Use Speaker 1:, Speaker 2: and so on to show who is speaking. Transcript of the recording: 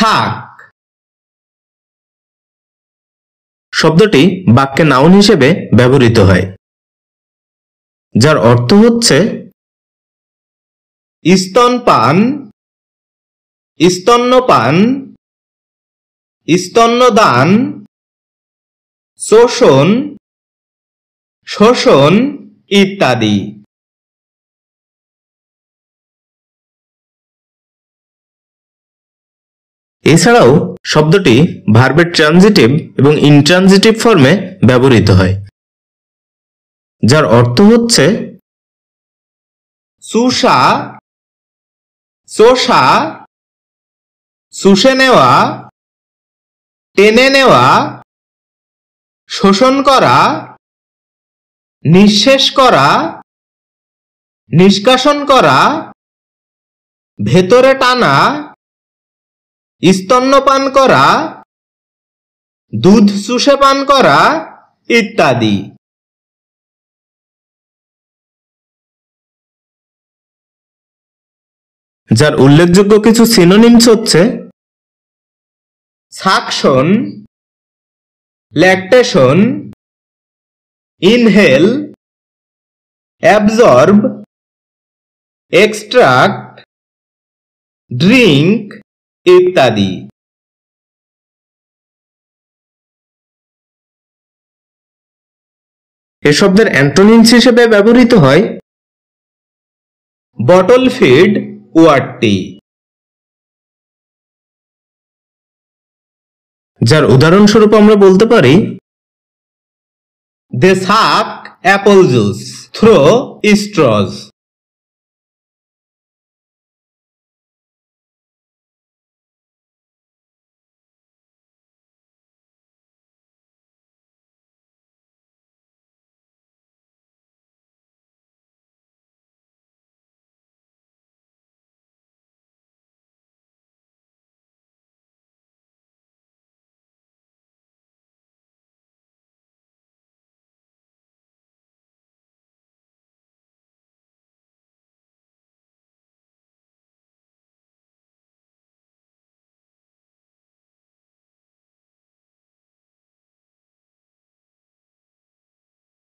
Speaker 1: ছাক শব্দটি বাক্যে নাউন হিসেবে ব্যবহৃত হয়, যার অর্থ হচ্ছে স্তনপান, স্তন্যপান, স্তন্যদান, শোষণ, শোষণ ইত্যাদি। এছাড়াও শব্দটি ভার্বের ট্রানজিটিভ এবং ইনট্রানজিটিভ ফর্মে ব্যবহৃত হয়, যার অর্থ হচ্ছে চুষা, চোষা, শুষে নেওয়া, টেনে নেওয়া, শোষণ করা, নিঃশেষ করা, নিষ্কাশন করা, ভেতরে টানা, স্তন্যপান করা, দুধ চুষে পান করা ইত্যাদি। যার উল্লেখযোগ্য কিছু সিনোনিমস হচ্ছে suction, lactation, inhale, absorb, extract, drink ইত্যাদি। এ শব্দের অ্যান্টোনিমস হিসেবে ব্যবহৃত হয় বটল ফিড ওয়ার্ডটি, যার উদাহরণস্বরূপ আমরা বলতে পারি দে সাক অ্যাপল জুস থ্রো স্ট্রজ।